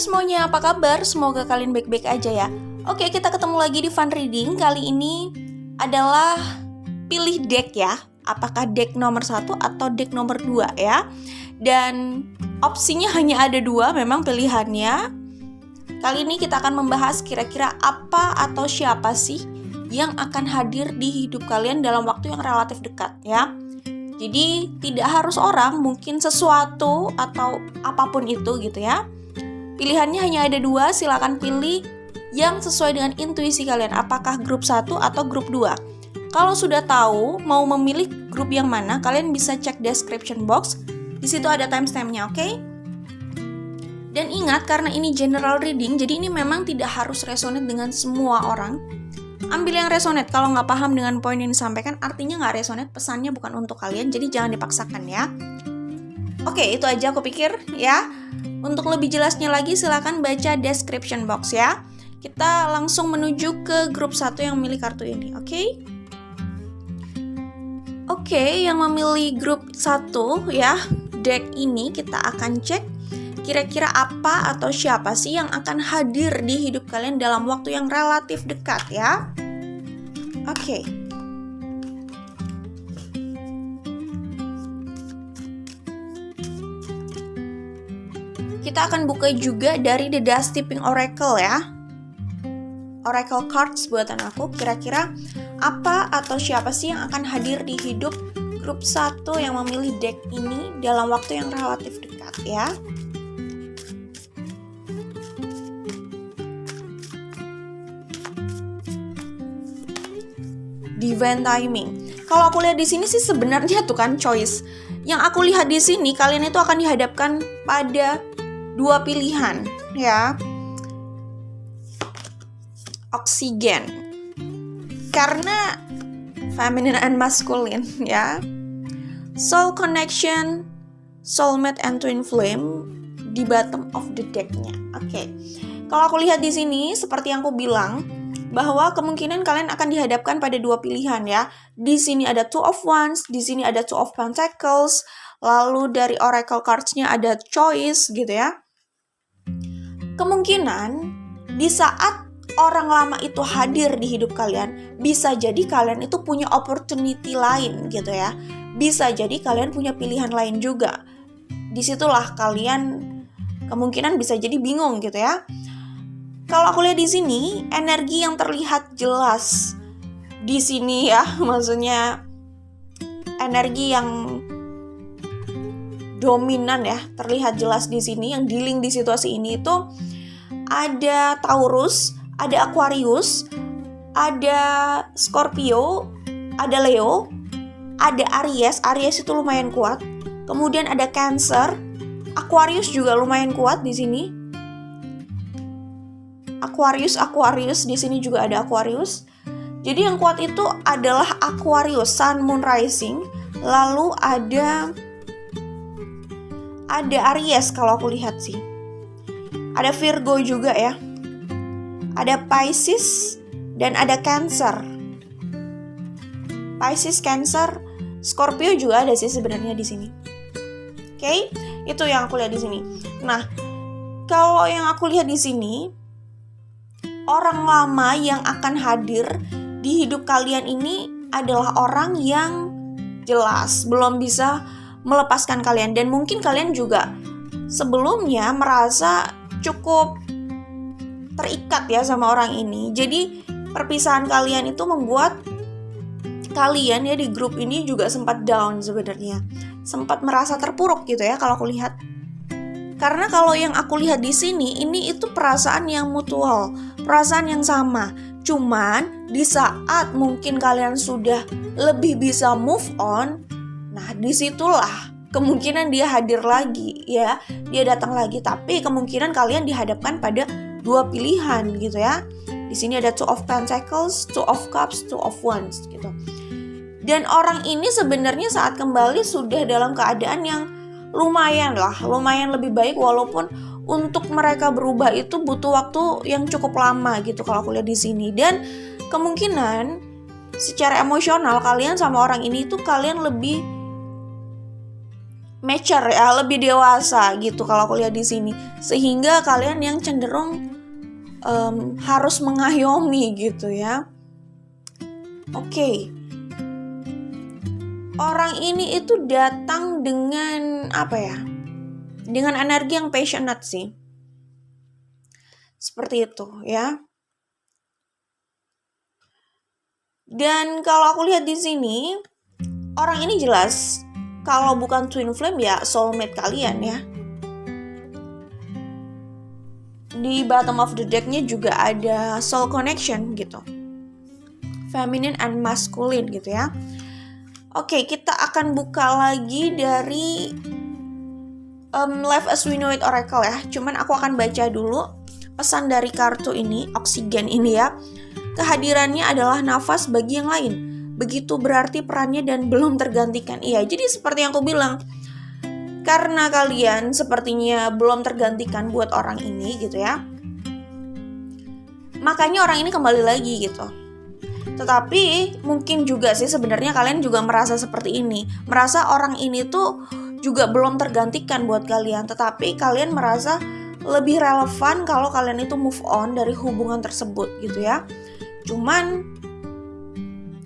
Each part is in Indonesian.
semuanya, apa kabar? Semoga kalian baik-baik aja ya. Oke, kita ketemu lagi di Fun Reading. Kali ini adalah pilih deck ya. Apakah deck nomor 1 atau deck nomor 2 ya. Dan opsinya hanya ada 2 memang pilihannya. Kali ini kita akan membahas kira-kira apa atau siapa sih yang akan hadir di hidup kalian dalam waktu yang relatif dekat ya. Jadi tidak harus orang, mungkin sesuatu atau apapun itu gitu ya. Pilihannya hanya ada 2, silakan pilih yang sesuai dengan intuisi kalian. Apakah grup 1 atau grup 2? Kalau sudah tahu mau memilih grup yang mana, kalian bisa cek description box. Di situ ada timestamp-nya, oke? Dan ingat, karena ini general reading, jadi ini memang tidak harus resonate dengan semua orang. Ambil yang resonate. Kalau nggak paham dengan poin yang disampaikan, artinya nggak resonate, pesannya bukan untuk kalian, jadi jangan dipaksakan ya. Oke, itu aja aku pikir ya. Untuk lebih jelasnya lagi, silakan baca description box ya. Kita langsung menuju ke grup 1 yang memilih kartu ini, oke? Oke, yang memilih grup 1 ya, deck ini kita akan cek kira-kira apa atau siapa sih yang akan hadir di hidup kalian dalam waktu yang relatif dekat ya. Oke. Kita akan buka juga dari The Dusty Pink Oracle ya. Oracle cards buatan aku. Kira-kira apa atau siapa sih yang akan hadir di hidup grup 1 yang memilih deck ini dalam waktu yang relatif dekat ya. Divine timing. Kalau aku lihat di sini sih sebenarnya tuh kan choice. Yang aku lihat di sini kalian itu akan dihadapkan pada 2 pilihan ya. Oksigen. Karena feminine and masculine ya. Soul connection, soulmate and twin flame di bottom of the deck-nya. Oke. Kalau aku lihat di sini seperti yang aku bilang bahwa kemungkinan kalian akan dihadapkan pada 2 pilihan ya. Di sini ada Two of Wands, di sini ada Two of Pentacles, lalu dari Oracle cards-nya ada Choice gitu ya. Kemungkinan di saat orang lama itu hadir di hidup kalian, bisa jadi kalian itu punya opportunity lain gitu ya. Bisa jadi kalian punya pilihan lain juga. Disitulah kalian kemungkinan bisa jadi bingung gitu ya. Kalau aku lihat di sini, energi yang terlihat jelas di sini ya, maksudnya energi yang dominan ya, terlihat jelas di sini, yang dealing di situasi ini itu ada Taurus, ada Aquarius, ada Scorpio, ada Leo, ada Aries. Aries itu lumayan kuat. Kemudian ada Cancer, Aquarius juga lumayan kuat di sini. Aquarius di sini juga ada Aquarius. Jadi yang kuat itu adalah Aquarius, Sun, Moon, Rising. Lalu ada Aries kalau aku lihat sih. Ada Virgo juga ya. Ada Pisces dan ada Cancer. Pisces, Cancer, Scorpio juga ada sih sebenarnya di sini. Oke, itu yang aku lihat di sini. Nah, kalau yang aku lihat di sini, orang lama yang akan hadir di hidup kalian ini adalah orang yang jelas belum bisa melepaskan kalian. Dan mungkin kalian juga sebelumnya merasa cukup terikat ya sama orang ini. Jadi perpisahan kalian itu membuat kalian ya di grup ini juga sempat down sebenarnya. Sempat merasa terpuruk gitu ya kalau aku lihat. Karena kalau yang aku lihat di sini, ini itu perasaan yang mutual, perasaan yang sama. Cuman di saat mungkin kalian sudah lebih bisa move on, nah disitulah kemungkinan dia hadir lagi ya, dia datang lagi. Tapi kemungkinan kalian dihadapkan pada 2 pilihan gitu ya. Di sini ada Two of Pentacles, Two of Cups, Two of Wands gitu. Dan orang ini sebenarnya saat kembali sudah dalam keadaan yang lumayan lebih baik, walaupun untuk mereka berubah itu butuh waktu yang cukup lama gitu kalau aku lihat di sini. Dan kemungkinan secara emosional kalian sama orang ini tuh kalian lebih mature ya, lebih dewasa gitu kalau aku lihat di sini. Sehingga kalian yang cenderung harus mengayomi gitu ya. Oke. Orang ini itu datang dengan apa ya? Dengan energi yang passionate sih. Seperti itu ya. Dan kalau aku lihat di sini, orang ini jelas kalau bukan twin flame ya soulmate kalian ya. Di bottom of the deck-nya juga ada soul connection gitu. Feminine and masculine gitu ya. Oke, kita akan buka lagi dari Life as We Know It Oracle ya. Cuman aku akan baca dulu pesan dari kartu ini, oksigen ini ya. Kehadirannya adalah nafas bagi yang lain. Begitu berarti perannya dan belum tergantikan. Iya, jadi seperti yang aku bilang, karena kalian sepertinya belum tergantikan buat orang ini gitu ya, makanya orang ini kembali lagi gitu. Tetapi mungkin juga sih sebenarnya kalian juga merasa seperti ini. Merasa orang ini tuh juga belum tergantikan buat kalian. Tetapi kalian merasa lebih relevan kalau kalian itu move on dari hubungan tersebut gitu ya. Cuman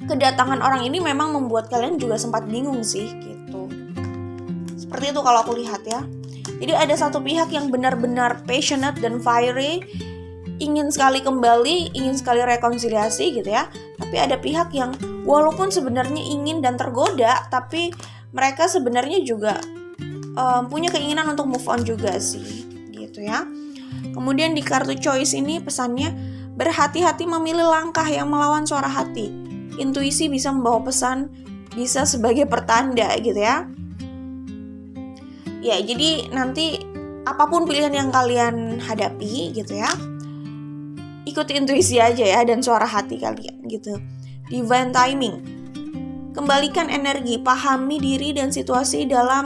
kedatangan orang ini memang membuat kalian juga sempat bingung sih gitu. Seperti itu kalau aku lihat ya. Jadi ada satu pihak yang benar-benar passionate dan fiery, ingin sekali kembali, ingin sekali rekonsiliasi gitu ya. Tapi ada pihak yang walaupun sebenarnya ingin dan tergoda, tapi mereka sebenarnya juga punya keinginan untuk move on juga sih gitu ya. Kemudian di kartu choice ini pesannya, berhati-hati memilih langkah yang melawan suara hati. Intuisi bisa membawa pesan, bisa sebagai pertanda gitu ya. Ya, jadi nanti apapun pilihan yang kalian hadapi gitu ya, ikuti intuisi aja ya dan suara hati kalian gitu. Divine timing. Kembalikan energi, pahami diri dan situasi dalam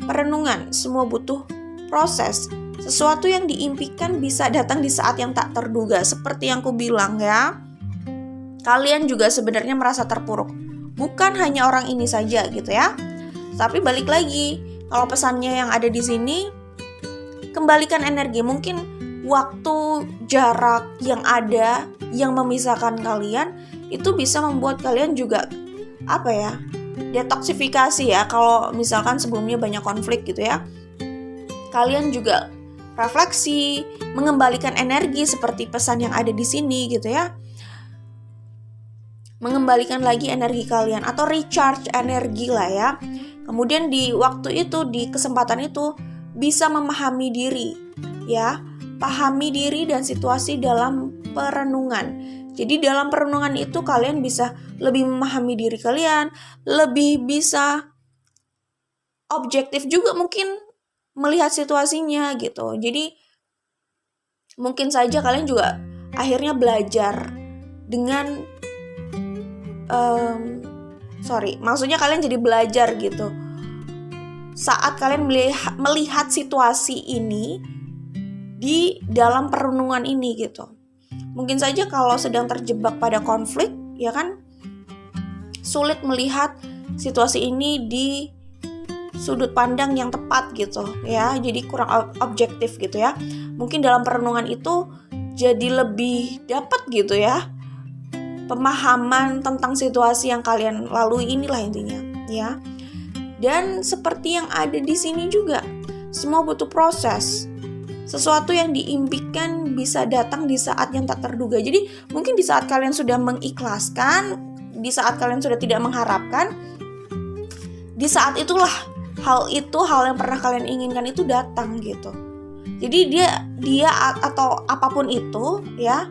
perenungan. Semua butuh proses. Sesuatu yang diimpikan bisa datang di saat yang tak terduga. Seperti yang ku bilang ya, kalian juga sebenarnya merasa terpuruk. Bukan hanya orang ini saja gitu ya. Tapi balik lagi, kalau pesannya yang ada di sini, kembalikan energi. Mungkin waktu, jarak yang ada yang memisahkan kalian itu bisa membuat kalian juga apa ya, detoksifikasi ya. Kalau misalkan sebelumnya banyak konflik gitu ya, kalian juga refleksi, mengembalikan energi seperti pesan yang ada di sini gitu ya. Mengembalikan lagi energi kalian atau recharge energi lah ya. Kemudian di waktu itu, di kesempatan itu bisa memahami diri ya. Pahami diri dan situasi dalam perenungan. Jadi dalam perenungan itu kalian bisa lebih memahami diri kalian, lebih bisa objektif juga mungkin melihat situasinya gitu. Jadi mungkin saja kalian juga akhirnya belajar dengan maksudnya kalian jadi belajar gitu saat kalian melihat situasi ini di dalam perenungan ini gitu. Mungkin saja kalau sedang terjebak pada konflik ya kan, sulit melihat situasi ini di sudut pandang yang tepat gitu ya, jadi kurang objektif gitu ya. Mungkin dalam perenungan itu jadi lebih dapat gitu ya pemahaman tentang situasi yang kalian lalui inilah intinya ya. Dan seperti yang ada di sini juga, semua butuh proses. Sesuatu yang diimpikan bisa datang di saat yang tak terduga. Jadi mungkin di saat kalian sudah mengikhlaskan, di saat kalian sudah tidak mengharapkan, di saat itulah hal yang pernah kalian inginkan itu datang gitu. Jadi dia atau apapun itu ya,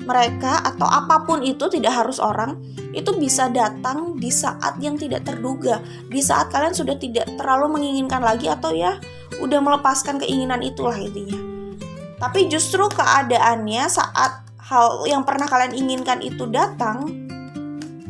mereka atau apapun itu, tidak harus orang, itu bisa datang di saat yang tidak terduga, di saat kalian sudah tidak terlalu menginginkan lagi atau ya udah melepaskan keinginan itulah intinya. Tapi justru keadaannya saat hal yang pernah kalian inginkan itu datang,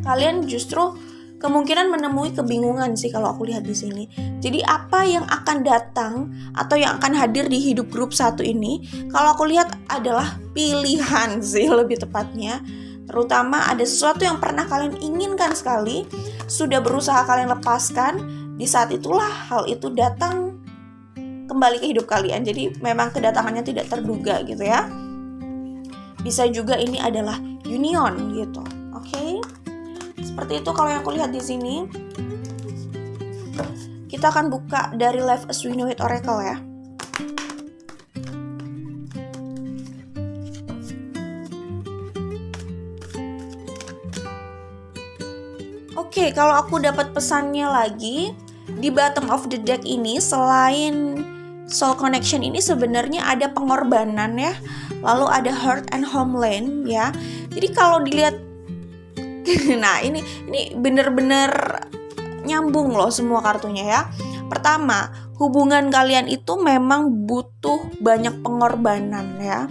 kalian justru kemungkinan menemui kebingungan sih kalau aku lihat di sini. Jadi apa yang akan datang atau yang akan hadir di hidup grup satu ini, kalau aku lihat adalah pilihan sih lebih tepatnya. Terutama ada sesuatu yang pernah kalian inginkan sekali, sudah berusaha kalian lepaskan, di saat itulah hal itu datang kembali ke hidup kalian. Jadi memang kedatangannya tidak terduga gitu ya. Bisa juga ini adalah union gitu. Oke. Seperti itu kalau yang aku lihat di sini. Kita akan buka dari Life as We Know It Oracle ya. Oke, kalau aku dapat pesannya lagi, di bottom of the deck ini selain soul connection ini sebenarnya ada pengorbanan ya. Lalu ada heart and homeland ya. Jadi kalau dilihat nah ini bener-bener nyambung loh semua kartunya ya. Pertama, hubungan kalian itu memang butuh banyak pengorbanan ya.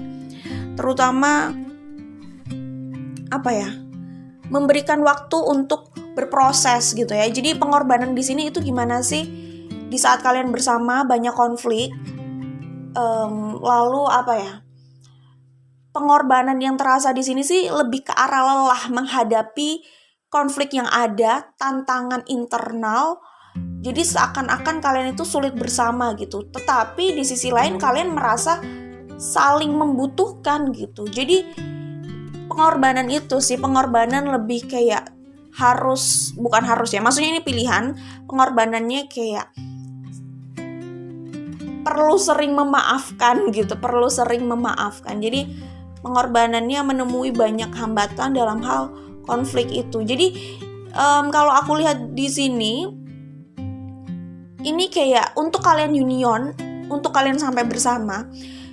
Terutama memberikan waktu untuk berproses gitu ya. Jadi pengorbanan di sini itu gimana sih? Di saat kalian bersama banyak konflik, lalu pengorbanan yang terasa di sini sih lebih ke arah lelah menghadapi konflik yang ada, tantangan internal. Jadi seakan-akan kalian itu sulit bersama gitu. Tetapi di sisi lain kalian merasa saling membutuhkan gitu. Jadi pengorbanan itu sih, pengorbanan lebih kayak bukan harus ya, maksudnya ini pilihan. Pengorbanannya kayak perlu sering memaafkan gitu, perlu sering memaafkan. Jadi pengorbanannya menemui banyak hambatan dalam hal konflik itu. Jadi kalau aku lihat di sini, ini kayak untuk kalian union, untuk kalian sampai bersama,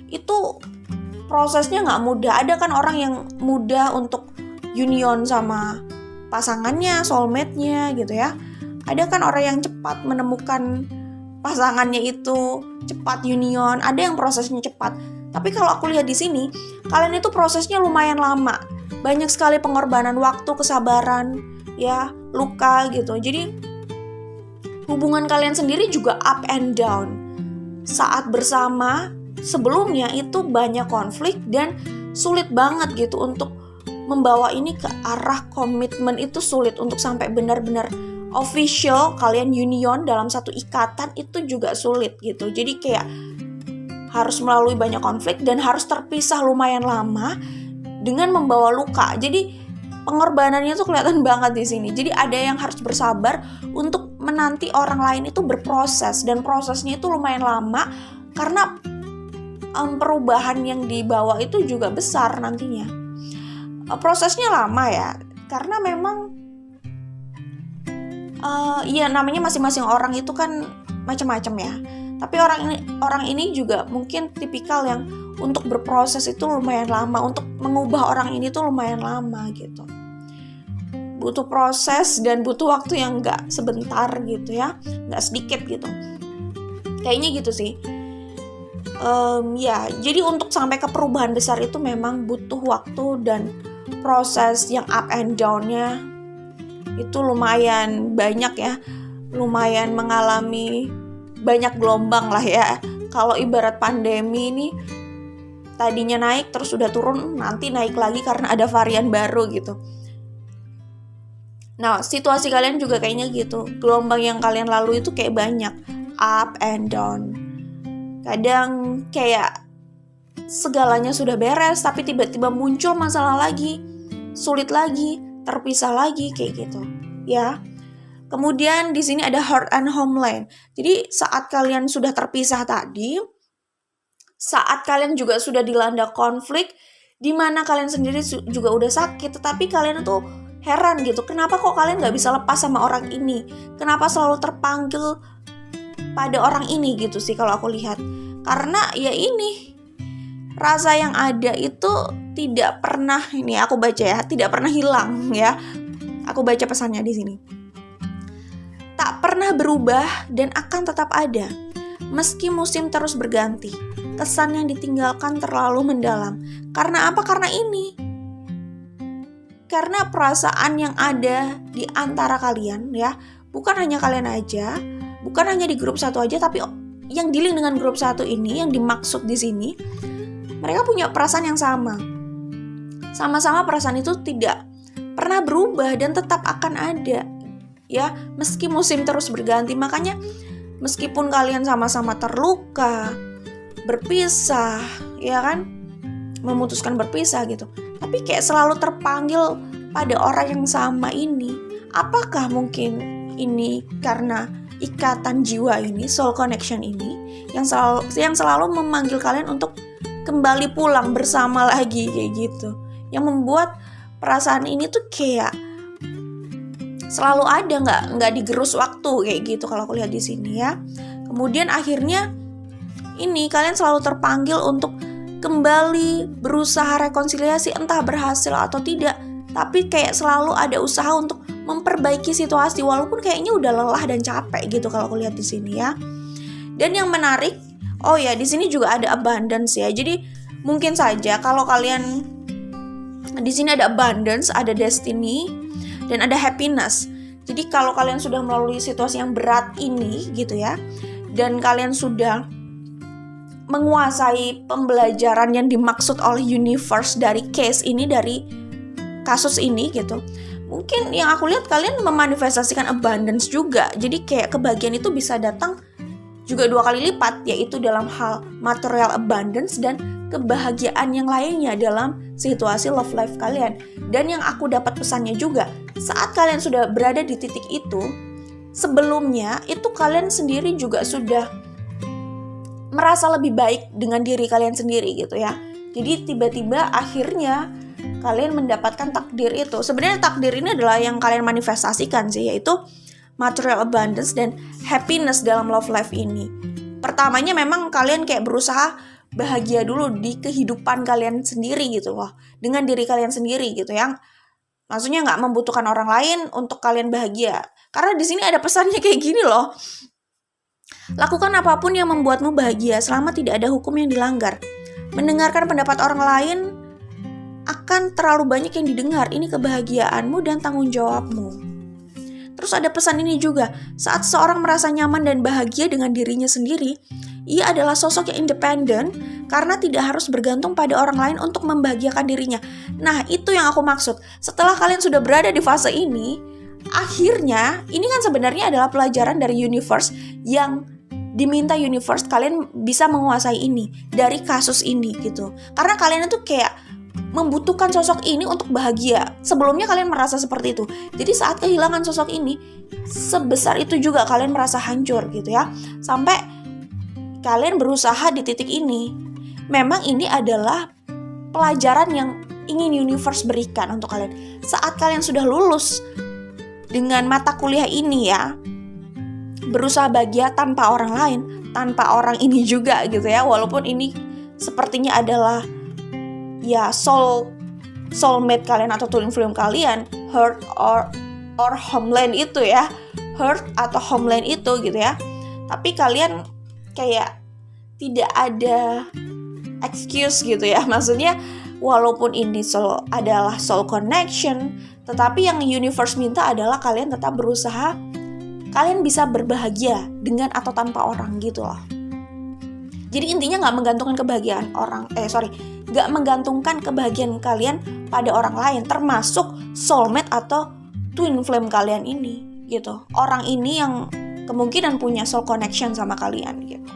itu prosesnya nggak mudah. Ada kan orang yang mudah untuk union sama pasangannya, soulmate-nya gitu ya. Ada kan orang yang cepat menemukan pasangannya itu, cepat union. Ada yang prosesnya cepat. Tapi kalau aku lihat di sini, kalian itu prosesnya lumayan lama. Banyak sekali pengorbanan waktu, kesabaran, ya, luka gitu. Jadi hubungan kalian sendiri juga up and down. Saat bersama, sebelumnya itu banyak konflik dan sulit banget gitu untuk membawa ini ke arah komitmen. Itu sulit untuk sampai benar-benar official kalian union dalam satu ikatan, itu juga sulit gitu. Jadi kayak harus melalui banyak konflik dan harus terpisah lumayan lama dengan membawa luka. Jadi pengorbanannya tuh kelihatan banget di sini. Jadi ada yang harus bersabar untuk menanti orang lain itu berproses, dan prosesnya itu lumayan lama karena perubahan yang dibawa itu juga besar nantinya. Prosesnya lama ya, karena memang namanya masing-masing orang itu kan macam-macam ya. Tapi orang ini juga mungkin tipikal yang untuk berproses itu lumayan lama, untuk mengubah orang ini tuh lumayan lama gitu. Butuh proses dan butuh waktu yang nggak sebentar gitu ya, nggak sedikit gitu. Kayaknya gitu sih. Jadi untuk sampai ke perubahan besar itu memang butuh waktu dan proses yang up and down-nya itu lumayan banyak ya, lumayan mengalami banyak gelombang lah ya. Kalau ibarat pandemi ini, tadinya naik terus udah turun, nanti naik lagi karena ada varian baru gitu. Nah, situasi kalian juga kayaknya gitu. Gelombang yang kalian lalui itu kayak banyak, up and down. Kadang kayak segalanya sudah beres, tapi tiba-tiba muncul masalah lagi, sulit lagi, terpisah lagi, kayak gitu, ya. Kemudian di sini ada heart and homeland. Jadi saat kalian sudah terpisah tadi, saat kalian juga sudah dilanda konflik, di mana kalian sendiri juga udah sakit, tetapi kalian tuh heran gitu, kenapa kok kalian nggak bisa lepas sama orang ini? Kenapa selalu terpanggil pada orang ini gitu sih kalau aku lihat. Karena ya ini, rasa yang ada itu tidak pernah, ini aku baca ya, tidak pernah hilang ya. Aku baca pesannya di sini. Tak pernah berubah dan akan tetap ada. Meski musim terus berganti, kesan yang ditinggalkan terlalu mendalam. Karena apa? Karena ini. Karena perasaan yang ada di antara kalian ya, bukan hanya kalian aja, bukan hanya di grup satu aja, tapi yang dealing dengan grup satu ini, yang dimaksud di sini, mereka punya perasaan yang sama. Sama-sama perasaan itu tidak pernah berubah dan tetap akan ada. ya, meski musim terus berganti. Makanya meskipun kalian sama-sama terluka, berpisah, ya kan, memutuskan berpisah gitu, tapi kayak selalu terpanggil pada orang yang sama ini. Apakah mungkin ini karena ikatan jiwa ini, soul connection ini, yang selalu memanggil kalian untuk kembali pulang bersama lagi kayak gitu, yang membuat perasaan ini tuh kayak selalu ada, nggak digerus waktu kayak gitu kalau aku lihat di sini ya. Kemudian akhirnya ini kalian selalu terpanggil untuk kembali berusaha rekonsiliasi, entah berhasil atau tidak, tapi kayak selalu ada usaha untuk memperbaiki situasi walaupun kayaknya udah lelah dan capek gitu kalau aku lihat di sini ya. Dan yang menarik, oh ya, di sini juga ada abundance ya. Jadi mungkin saja kalau kalian di sini ada abundance, ada destiny, dan ada happiness. Jadi kalau kalian sudah melalui situasi yang berat ini gitu ya, dan kalian sudah menguasai pembelajaran yang dimaksud oleh universe dari case ini, dari kasus ini gitu, mungkin yang aku lihat kalian memanifestasikan abundance juga. Jadi kayak kebahagiaan itu bisa datang juga 2 kali lipat, yaitu dalam hal material abundance dan kebahagiaan yang lainnya dalam situasi love life kalian. Dan yang aku dapat pesannya juga, saat kalian sudah berada di titik itu, sebelumnya itu kalian sendiri juga sudah merasa lebih baik dengan diri kalian sendiri gitu ya. Jadi tiba-tiba akhirnya kalian mendapatkan takdir itu. Sebenarnya takdir ini adalah yang kalian manifestasikan sih, yaitu material abundance dan happiness dalam love life ini. Pertamanya memang kalian kayak berusaha bahagia dulu di kehidupan kalian sendiri gitu loh, dengan diri kalian sendiri gitu, yang maksudnya nggak membutuhkan orang lain untuk kalian bahagia. Karena di sini ada pesannya kayak gini loh, lakukan apapun yang membuatmu bahagia selama tidak ada hukum yang dilanggar. Mendengarkan pendapat orang lain akan terlalu banyak yang didengar. Ini kebahagiaanmu dan tanggung jawabmu. Terus ada pesan ini juga, saat seorang merasa nyaman dan bahagia dengan dirinya sendiri, ia adalah sosok yang independen karena tidak harus bergantung pada orang lain untuk membahagiakan dirinya. Nah, itu yang aku maksud. Setelah kalian sudah berada di fase ini, akhirnya ini kan sebenarnya adalah pelajaran dari universe yang diminta universe kalian bisa menguasai ini dari kasus ini gitu. Karena kalian itu kayak membutuhkan sosok ini untuk bahagia. Sebelumnya kalian merasa seperti itu. Jadi saat kehilangan sosok ini, sebesar itu juga kalian merasa hancur gitu ya. Sampai kalian berusaha di titik ini. Memang ini adalah pelajaran yang ingin universe berikan untuk kalian. Saat kalian sudah lulus dengan mata kuliah ini ya, berusaha bahagia tanpa orang lain, tanpa orang ini juga gitu ya. Walaupun ini sepertinya adalah ya soulmate kalian atau twin flame kalian, Heart or Homeland itu ya, Heart atau Homeland itu gitu ya. Tapi kalian kayak tidak ada excuse gitu ya. Maksudnya walaupun ini adalah soul connection, tetapi yang universe minta adalah kalian tetap berusaha, kalian bisa berbahagia dengan atau tanpa orang gitu loh. Jadi intinya gak menggantungkan kebahagiaan gak menggantungkan kebahagiaan kalian pada orang lain, termasuk soulmate atau twin flame kalian ini gitu. Orang ini yang kemungkinan punya soul connection sama kalian gitu.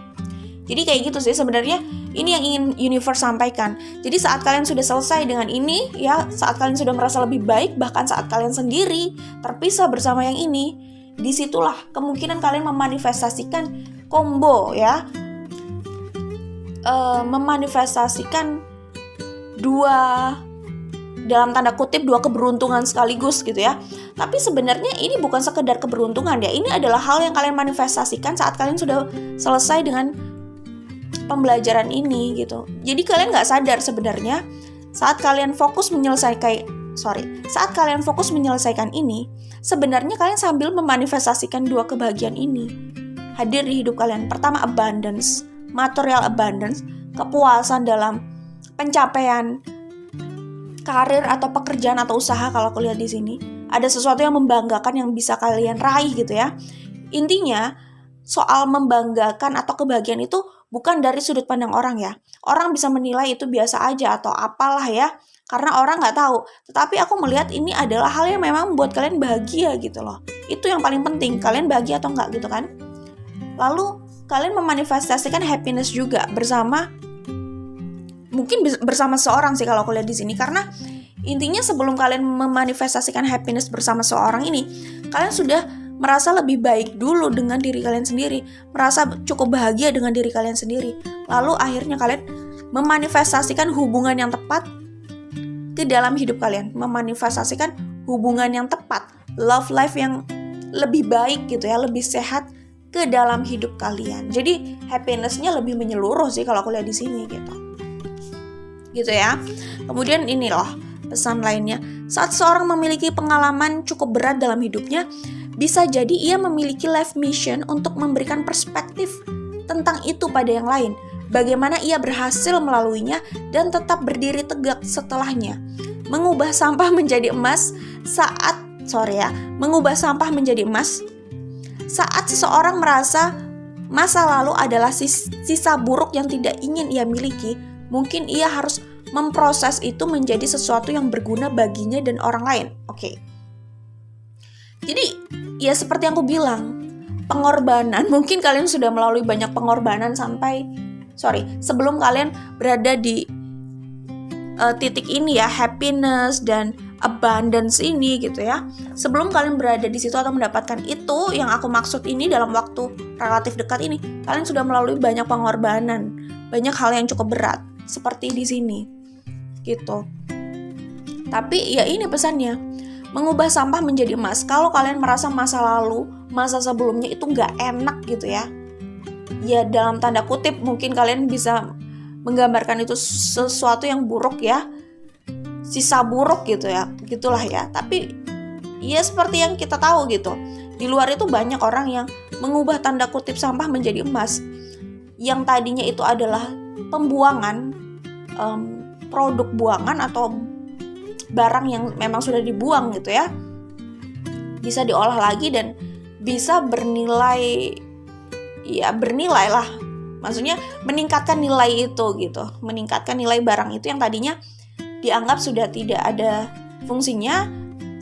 Jadi kayak gitu sih sebenarnya, ini yang ingin universe sampaikan. Jadi saat kalian sudah selesai dengan ini ya, saat kalian sudah merasa lebih baik, bahkan saat kalian sendiri terpisah bersama yang ini, disitulah kemungkinan kalian memanifestasikan combo ya, memanifestasikan dua, dalam tanda kutip, dua keberuntungan sekaligus gitu ya. Tapi sebenarnya ini bukan sekedar keberuntungan ya, ini adalah hal yang kalian manifestasikan saat kalian sudah selesai dengan pembelajaran ini gitu. Jadi kalian gak sadar sebenarnya saat kalian fokus menyelesaikan ini, sebenarnya kalian sambil memanifestasikan dua kebahagiaan ini hadir di hidup kalian. Pertama, abundance, material abundance, kepuasan dalam pencapaian karir atau pekerjaan atau usaha. Kalau aku lihat di sini ada sesuatu yang membanggakan yang bisa kalian raih gitu ya. Intinya soal membanggakan atau kebahagiaan itu bukan dari sudut pandang orang ya. Orang bisa menilai itu biasa aja atau apalah ya, karena orang nggak tahu. Tetapi aku melihat ini adalah hal yang memang membuat kalian bahagia gitu loh. Itu yang paling penting, kalian bahagia atau enggak gitu kan. Lalu kalian memanifestasikan happiness juga bersama, mungkin bersama seorang sih kalau aku lihat di sini, karena intinya sebelum kalian memanifestasikan happiness bersama seorang ini, kalian sudah merasa lebih baik dulu dengan diri kalian sendiri, merasa cukup bahagia dengan diri kalian sendiri. Lalu akhirnya kalian memanifestasikan hubungan yang tepat ke dalam hidup kalian, memanifestasikan hubungan yang tepat, love life yang lebih baik gitu ya, lebih sehat ke dalam hidup kalian. Jadi happiness-nya lebih menyeluruh sih kalau aku lihat di sini gitu ya. Kemudian ini loh pesan lainnya, saat seorang memiliki pengalaman cukup berat dalam hidupnya, bisa jadi ia memiliki life mission untuk memberikan perspektif tentang itu pada yang lain. Bagaimana ia berhasil melaluinya dan tetap berdiri tegak setelahnya. Mengubah sampah menjadi emas saat seseorang merasa masa lalu adalah sisa buruk yang tidak ingin ia miliki, mungkin ia harus memproses itu menjadi sesuatu yang berguna baginya dan orang lain. Oke. Jadi, ya seperti yang aku bilang, pengorbanan, mungkin kalian sudah melalui banyak pengorbanan sebelum kalian berada di titik ini ya, happiness dan abundance ini gitu ya. Sebelum kalian berada di situ atau mendapatkan itu yang aku maksud ini dalam waktu relatif dekat ini, kalian sudah melalui banyak pengorbanan, banyak hal yang cukup berat seperti di sini gitu. Tapi ya ini pesannya, mengubah sampah menjadi emas. Kalau kalian merasa masa lalu, masa sebelumnya itu nggak enak gitu ya, ya dalam tanda kutip mungkin kalian bisa menggambarkan itu sesuatu yang buruk ya, sisa buruk gitu ya, gitulah ya. Tapi ya seperti yang kita tahu gitu, di luar itu banyak orang yang mengubah tanda kutip sampah menjadi emas, yang tadinya itu adalah pembuangan, produk buangan atau barang yang memang sudah dibuang gitu ya, bisa diolah lagi dan bisa bernilai lah, maksudnya meningkatkan nilai itu gitu, meningkatkan nilai barang itu yang tadinya dianggap sudah tidak ada fungsinya,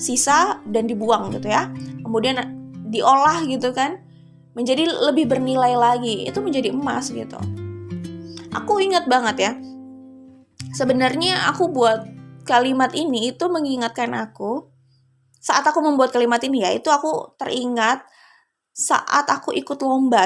sisa dan dibuang gitu ya, kemudian diolah gitu kan, menjadi lebih bernilai lagi, itu menjadi emas gitu. Aku ingat banget ya, sebenarnya aku buat kalimat ini itu mengingatkan aku, saat aku membuat kalimat ini ya, itu aku teringat saat aku ikut lomba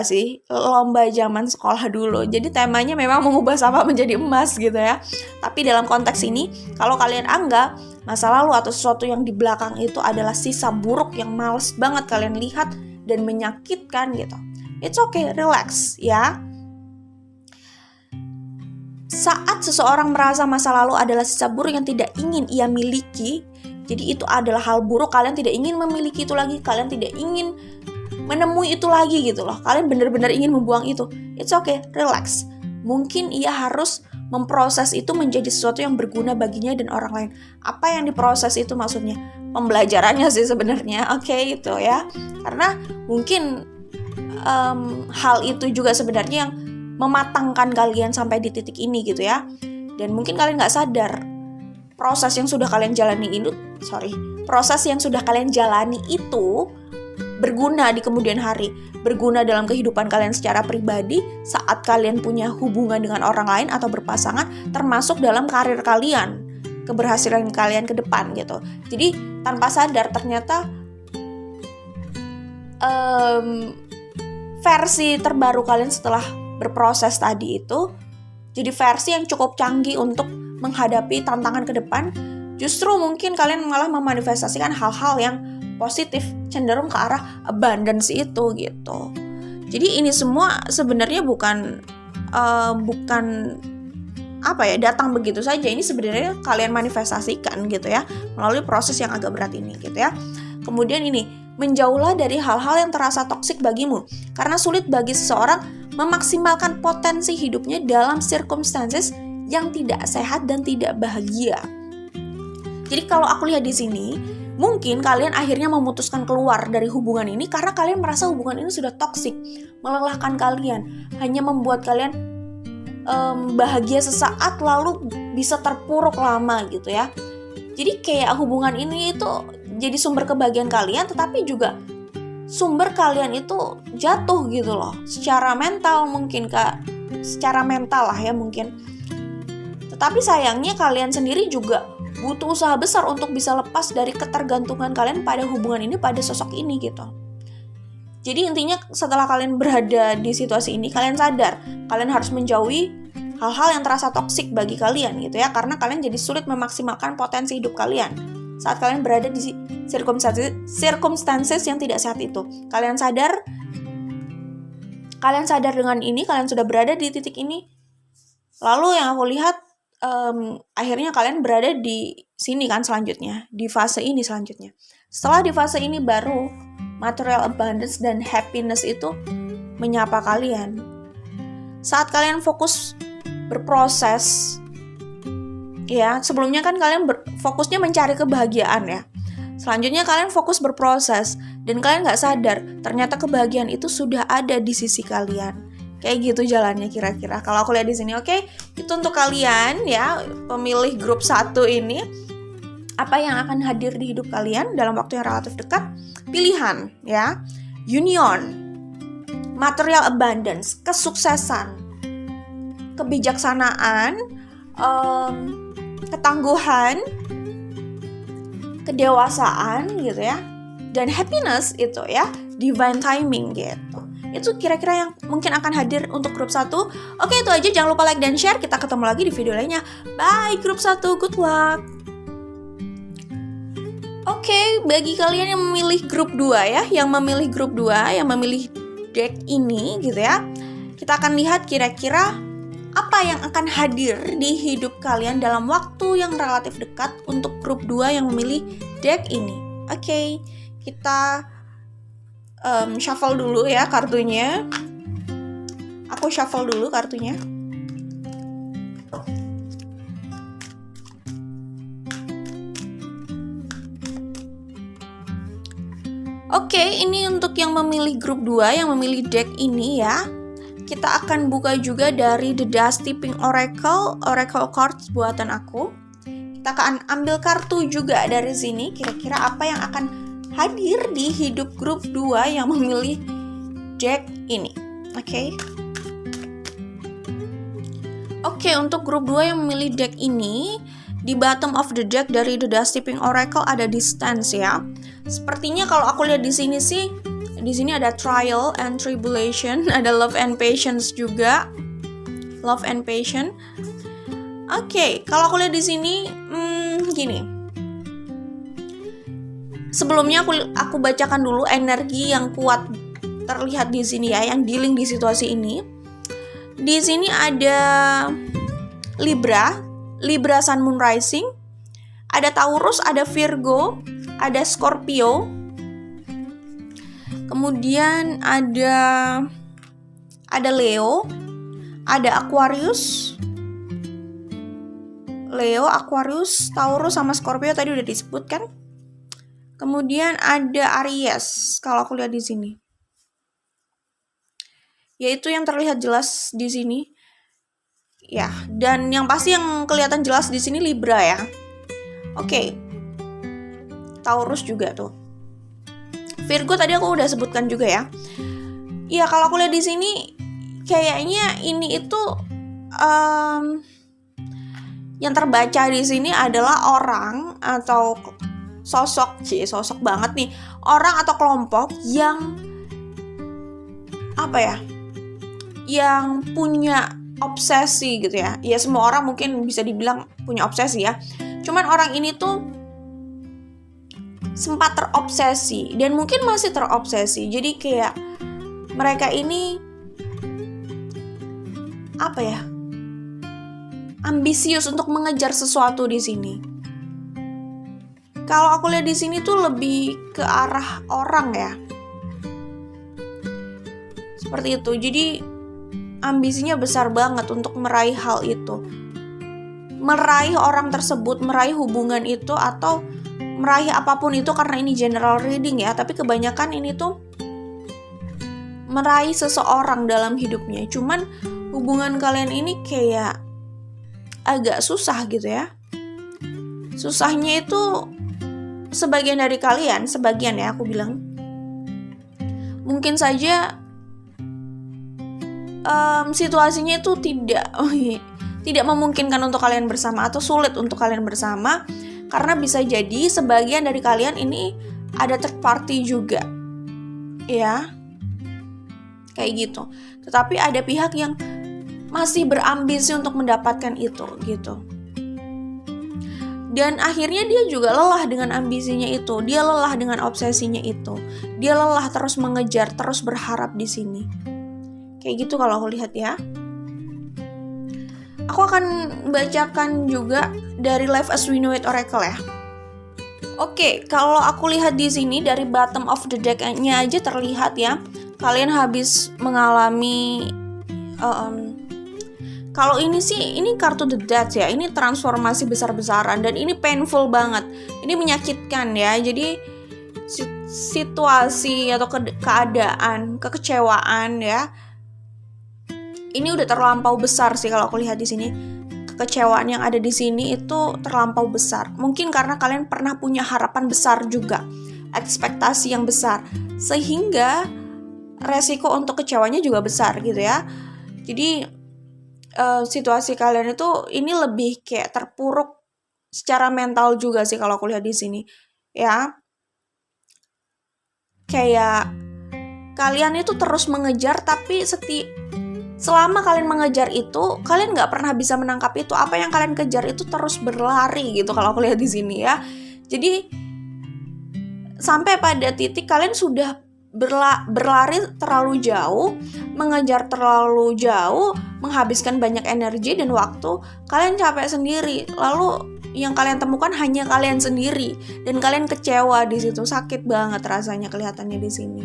zaman sekolah dulu. Jadi temanya memang mengubah sampah menjadi emas gitu ya. Tapi dalam konteks ini, kalau kalian anggap masa lalu atau sesuatu yang di belakang itu adalah sisa buruk yang males banget kalian lihat dan menyakitkan gitu, it's okay, relax ya. Saat seseorang merasa masa lalu adalah sisa buruk yang tidak ingin ia miliki, jadi itu adalah hal buruk, kalian tidak ingin memiliki itu lagi, kalian tidak ingin menemui itu lagi gitu loh, kalian benar-benar ingin membuang itu, it's okay, relax. Mungkin ia harus memproses itu menjadi sesuatu yang berguna baginya dan orang lain. Apa yang diproses itu maksudnya? Pembelajarannya sih sebenarnya, oke, itu ya. Karena mungkin hal itu juga sebenarnya yang mematangkan kalian sampai di titik ini gitu ya. Dan mungkin kalian nggak sadar proses yang sudah kalian jalani itu berguna di kemudian hari, berguna dalam kehidupan kalian secara pribadi saat kalian punya hubungan dengan orang lain atau berpasangan, termasuk dalam karir kalian, keberhasilan kalian ke depan gitu. Jadi tanpa sadar ternyata versi terbaru kalian setelah berproses tadi itu jadi versi yang cukup canggih untuk menghadapi tantangan ke depan. Justru mungkin kalian malah memanifestasikan hal-hal yang positif, cenderung ke arah abundance itu gitu. Jadi ini semua sebenarnya bukan datang begitu saja. Ini sebenarnya kalian manifestasikan gitu ya, melalui proses yang agak berat ini gitu ya. Kemudian ini, menjauhlah dari hal-hal yang terasa toksik bagimu, karena sulit bagi seseorang memaksimalkan potensi hidupnya dalam circumstances yang tidak sehat dan tidak bahagia. Jadi kalau aku lihat di sini, mungkin kalian akhirnya memutuskan keluar dari hubungan ini karena kalian merasa hubungan ini sudah toksik, melelahkan kalian, hanya membuat kalian bahagia sesaat lalu bisa terpuruk lama gitu ya. Jadi kayak hubungan ini itu jadi sumber kebahagiaan kalian, tetapi juga sumber kalian itu jatuh gitu loh. Secara mental mungkin secara mental lah ya mungkin. Tetapi sayangnya kalian sendiri juga butuh usaha besar untuk bisa lepas dari ketergantungan kalian pada hubungan ini, pada sosok ini gitu. Jadi intinya setelah kalian berada di situasi ini, kalian sadar kalian harus menjauhi hal-hal yang terasa toksik bagi kalian gitu ya, karena kalian jadi sulit memaksimalkan potensi hidup kalian saat kalian berada di circumstances yang tidak sehat itu. Kalian sadar dengan ini, kalian sudah berada di titik ini. Lalu yang aku lihat akhirnya kalian berada di sini kan selanjutnya, di fase ini selanjutnya. Setelah di fase ini baru material abundance dan happiness itu menyapa kalian. Saat kalian fokus berproses, ya sebelumnya kan kalian fokusnya mencari kebahagiaan ya. Selanjutnya kalian fokus berproses dan kalian nggak sadar ternyata kebahagiaan itu sudah ada di sisi kalian. Kayak gitu jalannya kira-kira. Kalau aku lihat di sini, oke, itu untuk kalian ya pemilih grup 1 ini. Apa yang akan hadir di hidup kalian dalam waktu yang relatif dekat? Pilihan ya, union, material abundance, kesuksesan, kebijaksanaan, ketangguhan, kedewasaan gitu ya, dan happiness itu ya, divine timing gitu. Itu kira-kira yang mungkin akan hadir untuk grup 1. Oke, itu aja, jangan lupa like dan share. Kita ketemu lagi di video lainnya. Bye grup 1, good luck. Oke, bagi kalian yang memilih grup 2 ya, yang memilih deck ini gitu ya, kita akan lihat kira-kira apa yang akan hadir di hidup kalian dalam waktu yang relatif dekat untuk grup 2 yang memilih deck ini. Oke, kita shuffle dulu ya kartunya. Aku shuffle dulu kartunya. Oke, ini untuk yang memilih grup 2, yang memilih deck ini ya. Kita akan buka juga dari The Dusty Pink Oracle cards buatan aku. Kita akan ambil kartu juga dari sini, kira-kira apa yang akan hadir di hidup grup 2 yang memilih deck ini. Oke, untuk grup 2 yang memilih deck ini, di bottom of the deck dari The Dusty Pink Oracle ada distance ya. Sepertinya kalau aku lihat di sini sih, di sini ada trial and tribulation, ada love and patience juga. Love and patience. Oke, kalau aku lihat di sini gini. Sebelumnya aku bacakan dulu energi yang kuat terlihat di sini ya, yang dealing di situasi ini. Di sini ada Libra Sun Moon Rising, ada Taurus, ada Virgo, ada Scorpio, kemudian ada Leo, ada Aquarius, Taurus sama Scorpio tadi udah disebutkan. Kemudian ada Aries kalau aku lihat di sini. Yaitu yang terlihat jelas di sini. Ya, dan yang pasti yang kelihatan jelas di sini Libra ya. Oke. Taurus juga tuh. Virgo tadi aku udah sebutkan juga ya. Ya, kalau aku lihat di sini kayaknya ini itu yang terbaca di sini adalah orang atau sosok banget nih, orang atau kelompok yang yang punya obsesi gitu ya. Ya semua orang mungkin bisa dibilang punya obsesi ya. Cuman orang ini tuh sempat terobsesi dan mungkin masih terobsesi. Jadi kayak mereka ini ambisius untuk mengejar sesuatu di sini. Kalau aku lihat di sini tuh lebih ke arah orang ya. Seperti itu. Jadi ambisinya besar banget untuk meraih hal itu. Meraih orang tersebut, meraih hubungan itu, atau meraih apapun itu, karena ini general reading ya. Tapi kebanyakan ini tuh meraih seseorang dalam hidupnya. Cuman hubungan kalian ini kayak agak susah gitu ya. Susahnya itu sebagian dari kalian, sebagian ya aku bilang, mungkin saja situasinya itu tidak memungkinkan untuk kalian bersama atau sulit untuk kalian bersama, karena bisa jadi sebagian dari kalian ini ada third party juga, ya, kayak gitu. Tetapi ada pihak yang masih berambisi untuk mendapatkan itu, gitu. Dan akhirnya dia juga lelah dengan ambisinya itu, dia lelah dengan obsesinya itu, dia lelah terus mengejar, terus berharap di sini. Kayak gitu kalau aku lihat ya. Aku akan bacakan juga dari Life as We Know It Oracle ya. Oke, kalau aku lihat di sini dari bottom of the deck-nya aja terlihat ya, kalian habis mengalami kalau ini sih, ini kartu The Death ya, ini transformasi besar-besaran dan ini painful banget. Ini menyakitkan ya. Jadi situasi atau keadaan, kekecewaan ya, ini udah terlampau besar sih kalau aku lihat di sini. Kekecewaan yang ada di sini itu terlampau besar. Mungkin karena kalian pernah punya harapan besar juga, ekspektasi yang besar, sehingga resiko untuk kecewanya juga besar gitu ya. Jadi situasi kalian itu ini lebih kayak terpuruk secara mental juga sih kalau aku lihat di sini ya. Kayak kalian itu terus mengejar, tapi selama kalian mengejar itu, kalian nggak pernah bisa menangkap itu. Apa yang kalian kejar itu terus berlari gitu kalau aku lihat di sini ya. Jadi sampai pada titik kalian sudah berlari terlalu jauh, mengejar terlalu jauh, menghabiskan banyak energi dan waktu. Kalian capek sendiri. Lalu yang kalian temukan hanya kalian sendiri dan kalian kecewa di situ. Sakit banget rasanya kelihatannya di sini.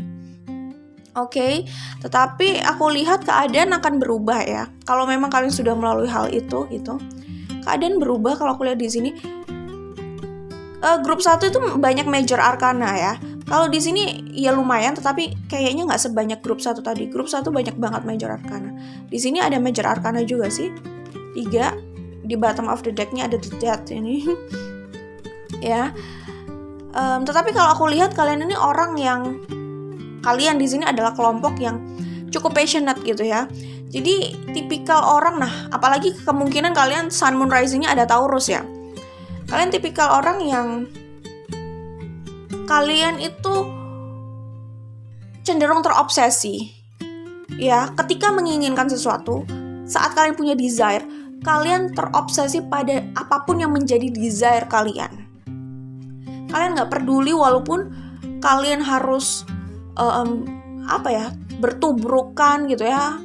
Oke, tetapi aku lihat keadaan akan berubah ya. Kalau memang kalian sudah melalui hal itu gitu, keadaan berubah. Kalau aku lihat di sini, grup 1 itu banyak major arcana ya. Kalau di sini ya lumayan, tetapi kayaknya nggak sebanyak grup 1 tadi. Grup 1 banyak banget major arcana. Di sini ada major arcana juga sih, 3. Di bottom of the deck-nya ada The Death ini, ya. Tetapi kalau aku lihat kalian ini orang yang kalian di sini adalah kelompok yang cukup passionate gitu ya. Jadi tipikal orang, nah apalagi kemungkinan kalian Sun Moon Rising-nya ada Taurus ya. Kalian tipikal orang yang kalian itu cenderung terobsesi. Ya, ketika menginginkan sesuatu, saat kalian punya desire, kalian terobsesi pada apapun yang menjadi desire kalian. Kalian nggak peduli walaupun kalian harus bertubrukan gitu ya.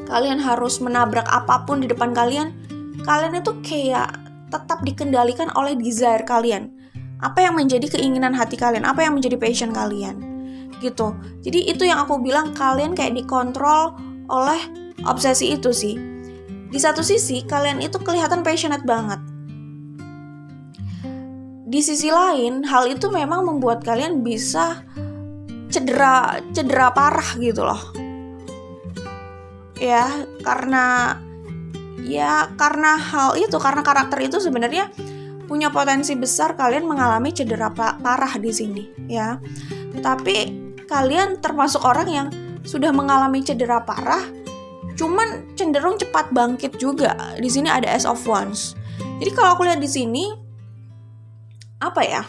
Kalian harus menabrak apapun di depan kalian. Kalian itu kayak tetap dikendalikan oleh desire kalian. Apa yang menjadi keinginan hati kalian, apa yang menjadi passion kalian, gitu. Jadi itu yang aku bilang, kalian kayak dikontrol oleh obsesi itu sih. Di satu sisi kalian itu kelihatan passionate banget. Di sisi lain, hal itu memang membuat kalian bisa cedera parah gitu loh. Ya, karena hal itu, karena karakter itu sebenarnya punya potensi besar kalian mengalami cedera parah di sini, ya. Tapi kalian termasuk orang yang sudah mengalami cedera parah, cuman cenderung cepat bangkit juga. Di sini ada Ace of Wands. Jadi kalau aku lihat di sini, apa ya?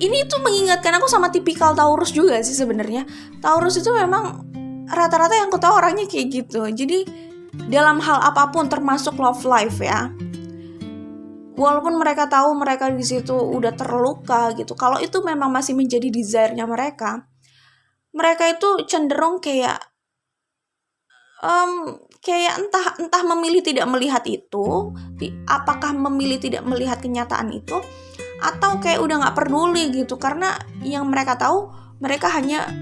Ini tuh mengingatkan aku sama tipikal Taurus juga sih sebenarnya. Taurus itu memang rata-rata yang aku tahu orangnya kayak gitu. Jadi dalam hal apapun termasuk love life ya. Walaupun mereka tahu mereka di situ udah terluka gitu. Kalau itu memang masih menjadi desire-nya mereka itu cenderung kayak entah memilih tidak melihat itu, apakah memilih tidak melihat kenyataan itu, atau kayak udah nggak peduli gitu, karena yang mereka tahu mereka hanya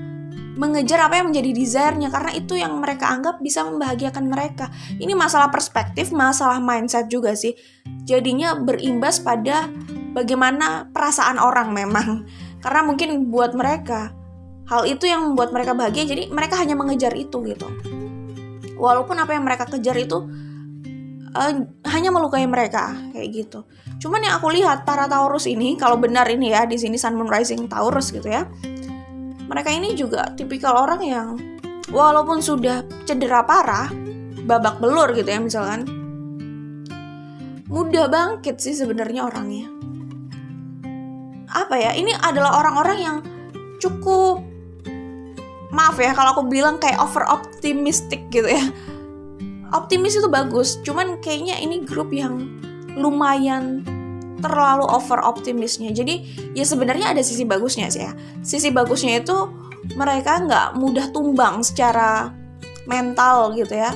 mengejar apa yang menjadi desire-nya, karena itu yang mereka anggap bisa membahagiakan mereka. Ini masalah perspektif, masalah mindset juga sih. Jadinya berimbas pada bagaimana perasaan orang memang, karena mungkin buat mereka hal itu yang membuat mereka bahagia, jadi mereka hanya mengejar itu gitu. walaupun apa yang mereka kejar itu hanya melukai mereka kayak gitu. Cuman yang aku lihat para Taurus ini, kalau benar ini ya di sini Sun Moon Rising Taurus gitu ya, mereka ini juga tipikal orang yang walaupun sudah cedera parah, babak belur gitu ya misalkan, mudah bangkit sih sebenarnya orangnya. Apa ya, ini adalah orang-orang yang cukup, maaf ya kalau aku bilang kayak over optimistic gitu ya. Optimis itu bagus, cuman kayaknya ini grup yang lumayan terlalu over optimisnya. Jadi ya sebenarnya ada sisi bagusnya sih ya. Sisi bagusnya itu mereka nggak mudah tumbang secara mental gitu ya.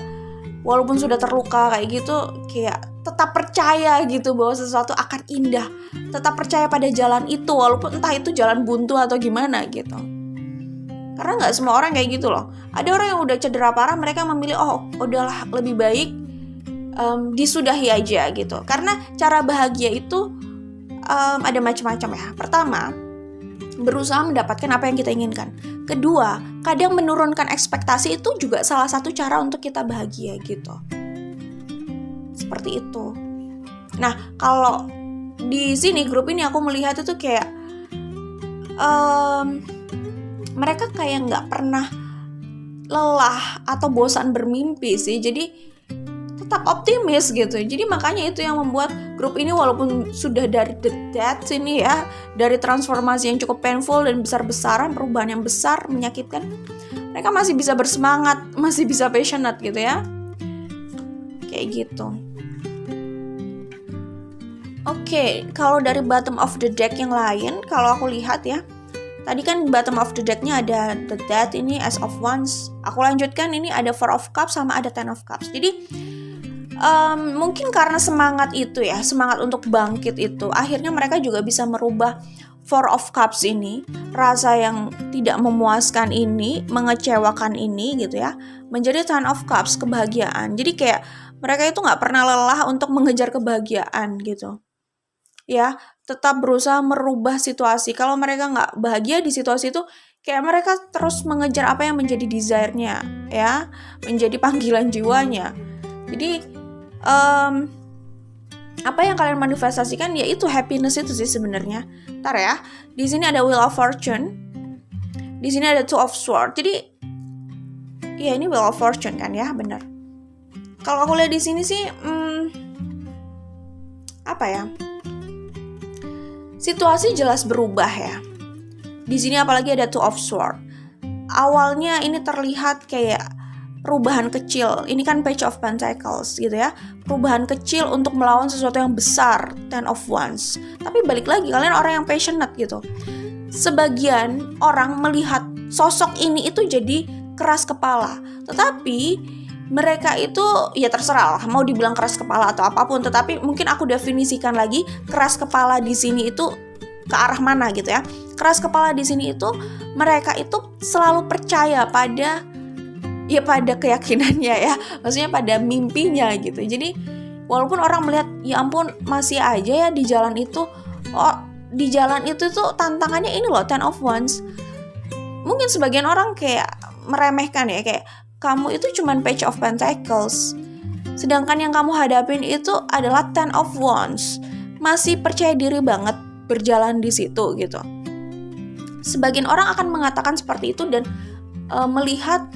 Walaupun sudah terluka kayak gitu, kayak tetap percaya gitu bahwa sesuatu akan indah. Tetap percaya pada jalan itu, walaupun entah itu jalan buntu atau gimana gitu. Karena nggak semua orang kayak gitu loh. Ada orang yang udah cedera parah, mereka memilih udahlah lebih baik disudahi aja gitu. Karena cara bahagia itu ada macam-macam ya. Pertama, berusaha mendapatkan apa yang kita inginkan. Kedua, kadang menurunkan ekspektasi itu juga salah satu cara untuk kita bahagia gitu. Seperti itu. Nah, kalau di sini grup ini aku melihat itu kayak mereka kayak nggak pernah lelah atau bosan bermimpi sih. Jadi tetap optimis gitu. Jadi makanya itu yang membuat grup ini walaupun sudah dari the death ini ya, dari transformasi yang cukup painful dan besar-besaran, perubahan yang besar, menyakitkan, mereka masih bisa bersemangat, masih bisa passionate gitu ya. Kayak gitu. Oke, kalau dari bottom of the deck yang lain, kalau aku lihat ya, tadi kan bottom of the deck-nya ada the death ini, Ace of Wands. Aku lanjutkan, ini ada Four of Cups sama ada Ten of Cups. Jadi mungkin karena semangat itu ya, semangat untuk bangkit itu, akhirnya mereka juga bisa merubah Four of Cups ini, rasa yang tidak memuaskan ini, mengecewakan ini gitu ya, menjadi Ten of Cups, kebahagiaan. Jadi kayak mereka itu nggak pernah lelah untuk mengejar kebahagiaan gitu. Ya, tetap berusaha merubah situasi. Kalau mereka nggak bahagia di situasi itu, kayak mereka terus mengejar apa yang menjadi desire-nya, ya, menjadi panggilan jiwanya. Jadi, apa yang kalian manifestasikan, yaitu happiness itu sih sebenarnya. Ntar ya, di sini ada Wheel of Fortune, di sini ada Two of Swords. Jadi, ya ini Wheel of Fortune kan ya, benar. Kalau aku lihat di sini sih, apa ya? Situasi jelas berubah ya. Di sini apalagi ada Two of Swords. Awalnya ini terlihat kayak perubahan kecil. Ini kan Page of Pentacles gitu ya. Perubahan kecil untuk melawan sesuatu yang besar, Ten of Wands. Tapi balik lagi, kalian orang yang passionate gitu. Sebagian orang melihat sosok ini itu jadi keras kepala. Tetapi mereka itu ya terserah lah mau dibilang keras kepala atau apapun, tetapi mungkin aku definisikan lagi keras kepala di sini itu ke arah mana gitu ya. Keras kepala di sini itu mereka itu selalu percaya pada keyakinannya ya, maksudnya pada mimpinya gitu. Jadi walaupun orang melihat ya ampun masih aja ya di jalan itu, di jalan itu tuh tantangannya ini loh, Ten of Wands. Mungkin sebagian orang kayak meremehkan ya, kayak kamu itu cuman Page of Pentacles, sedangkan yang kamu hadapin itu adalah Ten of Wands. Masih percaya diri banget berjalan di situ gitu. Sebagian orang akan mengatakan seperti itu dan melihat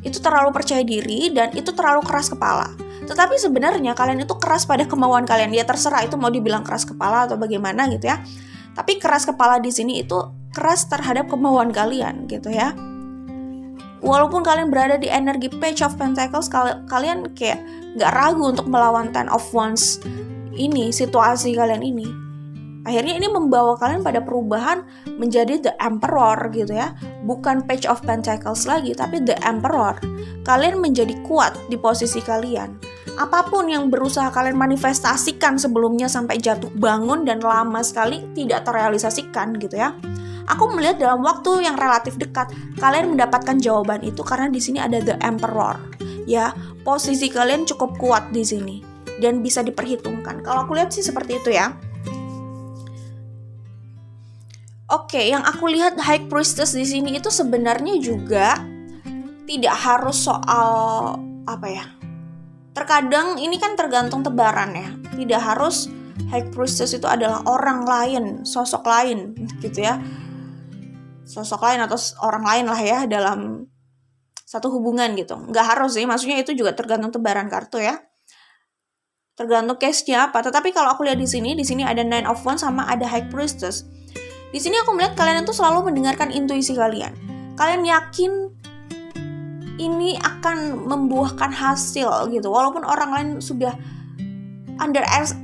itu terlalu percaya diri dan itu terlalu keras kepala. Tetapi sebenarnya kalian itu keras pada kemauan kalian. Ya terserah itu mau dibilang keras kepala atau bagaimana gitu ya. Tapi keras kepala di sini itu keras terhadap kemauan kalian gitu ya. Walaupun kalian berada di energi Page of Pentacles, kalian kayak gak ragu untuk melawan Ten of Wands ini, situasi kalian ini. Akhirnya ini membawa kalian pada perubahan menjadi The Emperor gitu ya. Bukan Page of Pentacles lagi, tapi The Emperor. Kalian menjadi kuat di posisi kalian. Apapun yang berusaha kalian manifestasikan sebelumnya sampai jatuh bangun dan lama sekali tidak terrealisasikan gitu ya. Aku melihat dalam waktu yang relatif dekat kalian mendapatkan jawaban itu karena di sini ada The Emperor. Ya, posisi kalian cukup kuat di sini dan bisa diperhitungkan. Kalau aku lihat sih seperti itu ya. Oke, yang aku lihat High Priestess di sini itu sebenarnya juga tidak harus soal apa ya? Terkadang ini kan tergantung tebaran ya. Tidak harus High Priestess itu adalah orang lain, sosok lain gitu ya. Sosok lain atau orang lain lah ya dalam satu hubungan gitu. Nggak harus sih, maksudnya itu juga tergantung tebaran kartu ya. Tergantung case-nya apa. Tetapi kalau aku lihat di sini ada Nine of Wands sama ada High Priestess. Di sini aku melihat kalian itu selalu mendengarkan intuisi kalian. Kalian yakin ini akan membuahkan hasil gitu. Walaupun orang lain sudah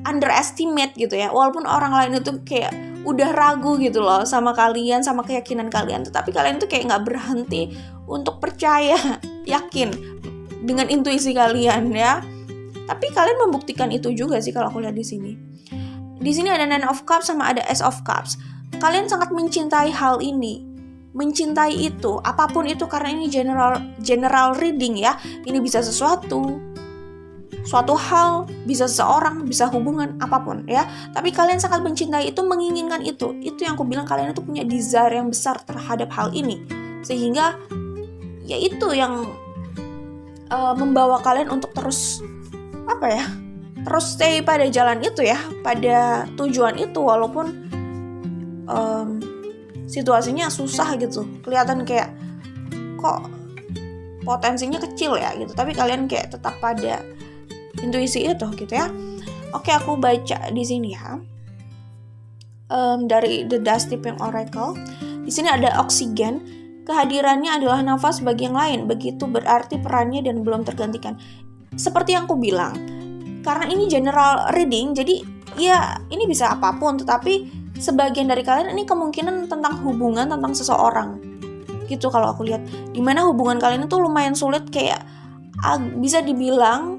underestimate gitu ya. Walaupun orang lain itu kayak udah ragu gitu loh sama kalian, sama keyakinan kalian. Tetapi kalian tuh kayak gak berhenti untuk percaya, yakin dengan intuisi kalian ya. Tapi kalian membuktikan itu juga sih kalau aku lihat di sini. Di sini ada Nine of Cups sama ada Ace of Cups. Kalian sangat mencintai hal ini. Mencintai itu, apapun itu, karena ini general reading ya. Ini bisa suatu hal, bisa seseorang, bisa hubungan, apapun ya. Tapi kalian sangat mencintai itu, menginginkan itu. Itu yang aku bilang, kalian itu punya desire yang besar terhadap hal ini. Sehingga ya itu yang membawa kalian untuk terus stay pada jalan itu ya, pada tujuan itu, walaupun situasinya susah gitu, kelihatan kayak kok potensinya kecil ya gitu, tapi kalian kayak tetap pada intuisi itu gitu ya. Oke, aku baca di sini ya, dari The Dusty Pink Oracle. Di sini ada oksigen, kehadirannya adalah nafas bagi yang lain, begitu berarti perannya dan belum tergantikan. Seperti yang aku bilang, karena ini general reading, jadi ya ini bisa apapun, tetapi sebagian dari kalian ini kemungkinan tentang hubungan, tentang seseorang gitu kalau aku lihat. Dimana hubungan kalian itu lumayan sulit, kayak bisa dibilang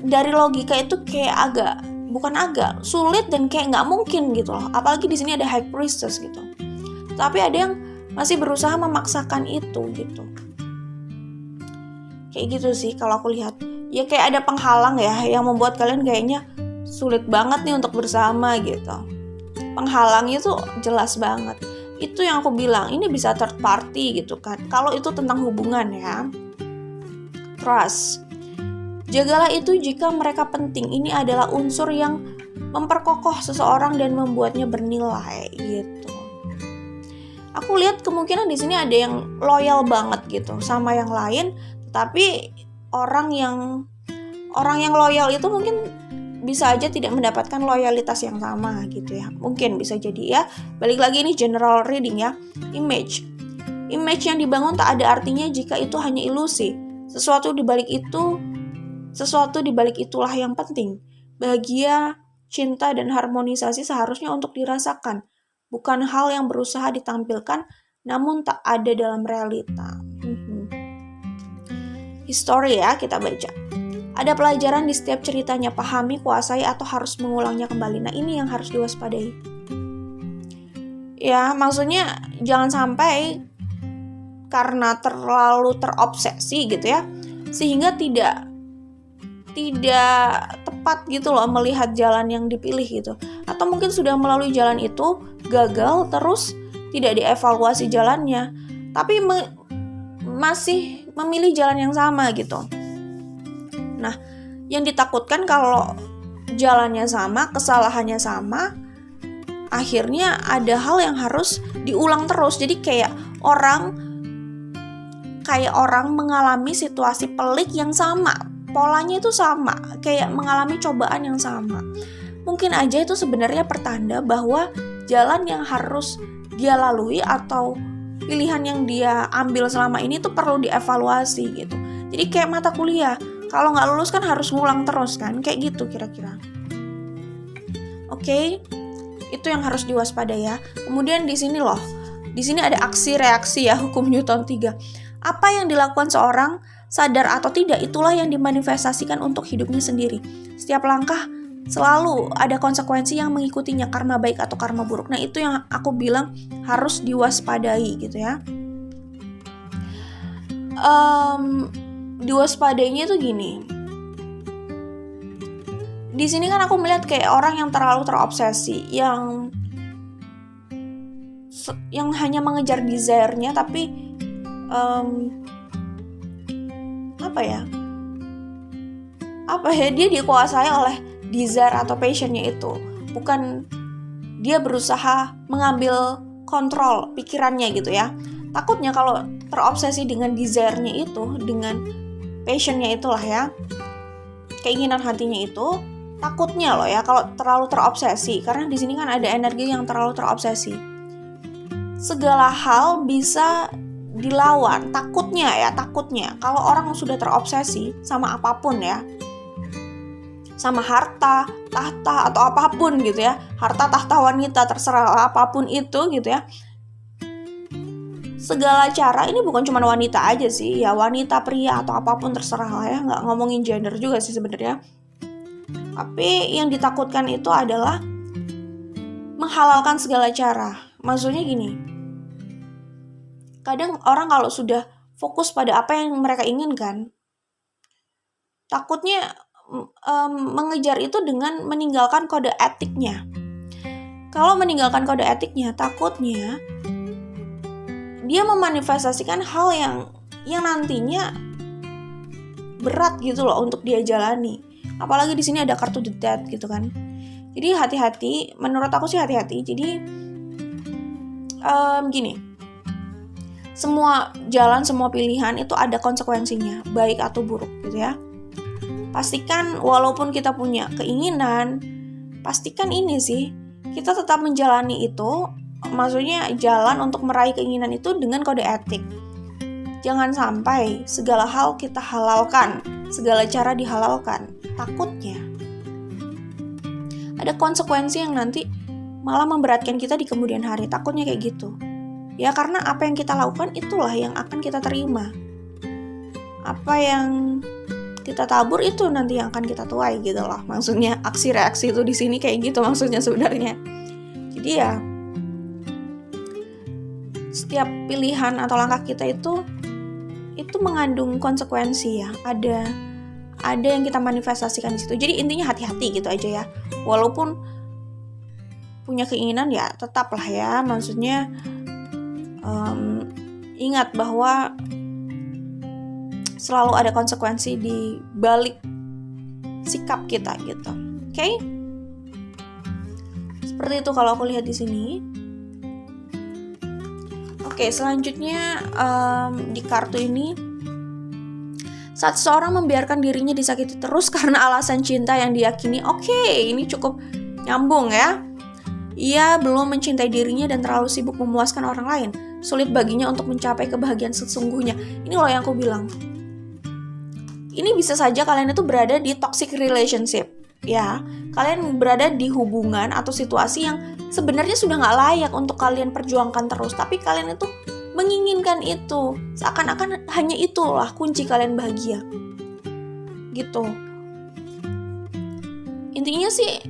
dari logika itu kayak agak sulit dan kayak nggak mungkin gitu loh. Apalagi di sini ada High Priestess gitu. Tapi ada yang masih berusaha memaksakan itu gitu. Kayak gitu sih kalau aku lihat. Ya kayak ada penghalang ya yang membuat kalian kayaknya sulit banget nih untuk bersama gitu. Penghalangnya tuh jelas banget. Itu yang aku bilang, ini bisa third party gitu kan. Kalau itu tentang hubungan ya. Trust. Jagalah itu jika mereka penting. Ini adalah unsur yang memperkokoh seseorang dan membuatnya bernilai gitu. Aku lihat kemungkinan di sini ada yang loyal banget gitu sama yang lain, tapi orang yang loyal itu mungkin bisa aja tidak mendapatkan loyalitas yang sama gitu ya. Mungkin bisa jadi ya. Balik lagi, ini general reading ya. Image yang dibangun tak ada artinya jika itu hanya ilusi. Sesuatu di balik itulah yang penting. Bahagia, cinta, dan harmonisasi seharusnya untuk dirasakan. Bukan hal yang berusaha ditampilkan, namun tak ada dalam realita. History ya, kita baca. Ada pelajaran di setiap ceritanya, pahami, kuasai, atau harus mengulangnya kembali. Nah, ini yang harus diwaspadai. Ya, maksudnya jangan sampai karena terlalu terobsesi gitu ya, sehingga tidak tepat gitu loh melihat jalan yang dipilih gitu. Atau mungkin sudah melalui jalan itu, gagal, terus tidak dievaluasi jalannya, tapi masih memilih jalan yang sama gitu. Nah, yang ditakutkan kalau jalannya sama, kesalahannya sama, akhirnya ada hal yang harus diulang terus. Jadi kayak orang mengalami situasi pelik yang sama, polanya itu sama, kayak mengalami cobaan yang sama. Mungkin aja itu sebenarnya pertanda bahwa jalan yang harus dia lalui atau pilihan yang dia ambil selama ini tuh perlu dievaluasi gitu. Jadi kayak mata kuliah, kalau nggak lulus kan harus ngulang terus kan, kayak gitu kira-kira. Oke, itu yang harus diwaspadai ya. Kemudian di sini ada aksi reaksi ya, hukum Newton 3. Apa yang dilakukan seorang, sadar atau tidak, itulah yang dimanifestasikan untuk hidupnya sendiri. Setiap langkah selalu ada konsekuensi yang mengikutinya, karma baik atau karma buruk. Nah, itu yang aku bilang harus diwaspadai gitu ya. Diwaspadainya itu gini. Di sini kan aku melihat kayak orang yang terlalu terobsesi, yang hanya mengejar desire-nya, tapi dia dikuasai oleh desire atau passionnya itu, bukan dia berusaha mengambil kontrol pikirannya gitu ya. Takutnya kalau terobsesi dengan desire-nya itu, dengan passionnya itulah ya, keinginan hatinya itu, takutnya loh ya kalau terlalu terobsesi, karena di sini kan ada energi yang terlalu terobsesi. Segala hal bisa dilawan, takutnya kalau orang sudah terobsesi sama apapun ya, sama harta, tahta atau apapun gitu ya, harta, tahta, wanita, terserah apapun itu gitu ya. Segala cara, ini bukan cuma wanita aja sih ya, wanita, pria atau apapun terserah lah ya, nggak ngomongin gender juga sih sebenarnya. Tapi yang ditakutkan itu adalah menghalalkan segala cara. Maksudnya gini, kadang orang kalau sudah fokus pada apa yang mereka inginkan, takutnya mengejar itu dengan meninggalkan kode etiknya. Kalau meninggalkan kode etiknya, takutnya dia memanifestasikan hal yang nantinya berat gitu loh untuk dia jalani. Apalagi di sini ada kartu The Death gitu kan. Jadi hati-hati, menurut aku sih hati-hati. Jadi gini, semua jalan, semua pilihan itu ada konsekuensinya, baik atau buruk gitu ya. Pastikan walaupun kita punya keinginan, pastikan ini sih, kita tetap menjalani itu. Maksudnya jalan untuk meraih keinginan itu dengan kode etik. Jangan sampai segala hal kita halalkan, segala cara dihalalkan. Takutnya ada konsekuensi yang nanti malah memberatkan kita di kemudian hari. Takutnya kayak gitu. Ya karena apa yang kita lakukan itulah yang akan kita terima. Apa yang kita tabur itu nanti yang akan kita tuai gitu loh. Maksudnya aksi reaksi itu di sini kayak gitu maksudnya sebenarnya. Jadi ya setiap pilihan atau langkah kita itu mengandung konsekuensi ya. Ada yang kita manifestasikan di situ. Jadi intinya hati-hati gitu aja ya. Walaupun punya keinginan ya tetaplah ya. Maksudnya ingat bahwa selalu ada konsekuensi di balik sikap kita gitu. Oke? Seperti itu kalau aku lihat di sini. Oke, selanjutnya di kartu ini, saat seseorang membiarkan dirinya disakiti terus karena alasan cinta yang diyakini, ini cukup nyambung ya. Ia belum mencintai dirinya dan terlalu sibuk memuaskan orang lain. Sulit baginya untuk mencapai kebahagiaan sesungguhnya. Ini loh yang aku bilang. Ini bisa saja kalian itu berada di toxic relationship. Ya, kalian berada di hubungan atau situasi yang sebenarnya sudah gak layak untuk kalian perjuangkan terus. Tapi kalian itu menginginkan itu. Seakan-akan hanya itulah kunci kalian bahagia. Gitu. Intinya sih,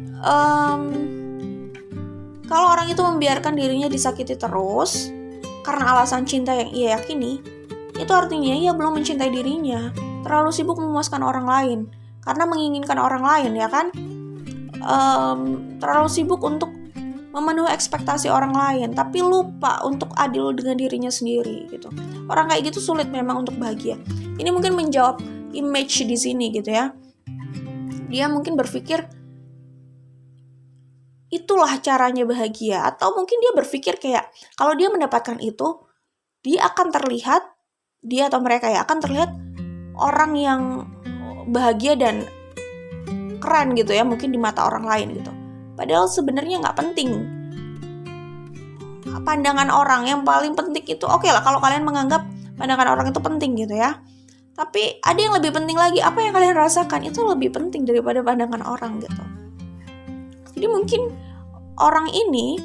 kalau orang itu membiarkan dirinya disakiti terus karena alasan cinta yang ia yakini, itu artinya ia belum mencintai dirinya. Terlalu sibuk memuaskan orang lain. Karena menginginkan orang lain ya kan, terlalu sibuk untuk memenuhi ekspektasi orang lain, tapi lupa untuk adil dengan dirinya sendiri gitu. Orang kayak gitu sulit memang untuk bahagia. Ini mungkin menjawab image di sini gitu ya. Dia mungkin berpikir itulah caranya bahagia, atau mungkin dia berpikir kayak kalau dia mendapatkan itu, dia akan terlihat, dia atau mereka ya akan terlihat orang yang bahagia dan keren gitu ya, mungkin di mata orang lain gitu. Padahal sebenarnya nggak penting pandangan orang. Yang paling penting itu oke lah kalau kalian menganggap pandangan orang itu penting gitu ya. Tapi ada yang lebih penting lagi, apa yang kalian rasakan itu lebih penting daripada pandangan orang gitu. Jadi mungkin orang ini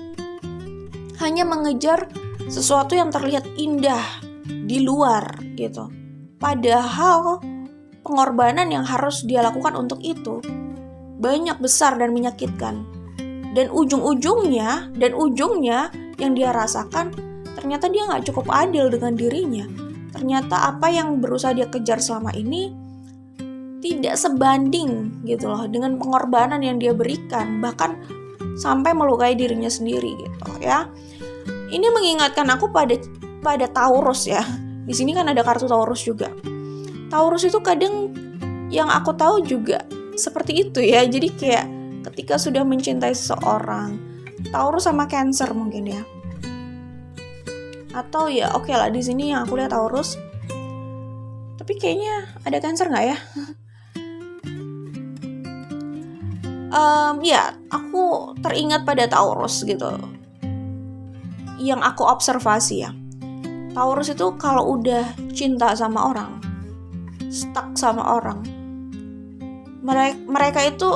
hanya mengejar sesuatu yang terlihat indah di luar gitu. Padahal pengorbanan yang harus dia lakukan untuk itu banyak, besar, dan menyakitkan. Dan ujungnya yang dia rasakan, ternyata dia gak cukup adil dengan dirinya. Ternyata apa yang berusaha dia kejar selama ini tidak sebanding gitu loh dengan pengorbanan yang dia berikan, bahkan sampai melukai dirinya sendiri gitu ya. Ini mengingatkan aku pada Taurus ya. Di sini kan ada kartu Taurus juga. Taurus itu kadang yang aku tahu juga seperti itu ya. Jadi kayak ketika sudah mencintai seseorang, Taurus sama Cancer mungkin ya. Atau ya oke lah, di sini yang aku lihat Taurus. Tapi kayaknya ada Cancer nggak ya? Ya, aku teringat pada Taurus gitu. Yang aku observasi ya, Taurus itu kalau udah cinta sama orang, stuck sama orang, mereka itu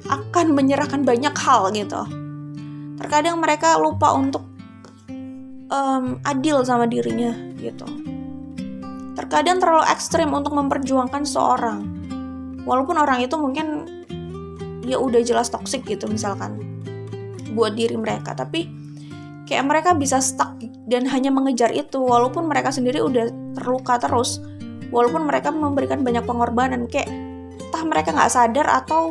akan menyerahkan banyak hal gitu. Terkadang mereka lupa untuk adil sama dirinya gitu. Terkadang terlalu ekstrim untuk memperjuangkan seorang, walaupun orang itu mungkin ya udah jelas toksik gitu misalkan buat diri mereka, tapi kayak mereka bisa stuck dan hanya mengejar itu walaupun mereka sendiri udah terluka terus, walaupun mereka memberikan banyak pengorbanan, kayak entah mereka nggak sadar atau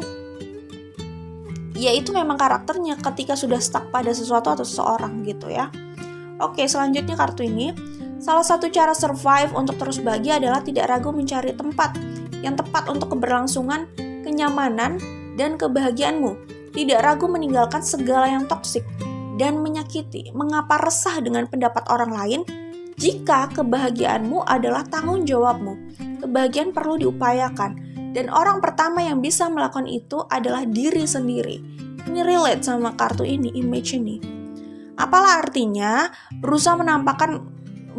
ya itu memang karakternya ketika sudah stuck pada sesuatu atau seseorang gitu ya. Oke, selanjutnya kartu ini, salah satu cara survive untuk terus bahagia adalah tidak ragu mencari tempat yang tepat untuk keberlangsungan, kenyamanan, dan kebahagiaanmu. Tidak ragu meninggalkan segala yang toksik dan menyakiti. Mengapa resah dengan pendapat orang lain jika kebahagiaanmu adalah tanggung jawabmu? Kebahagiaan perlu diupayakan, dan orang pertama yang bisa melakukan itu adalah diri sendiri. Ini relate sama kartu ini, image ini. Apalah artinya berusaha menampakkan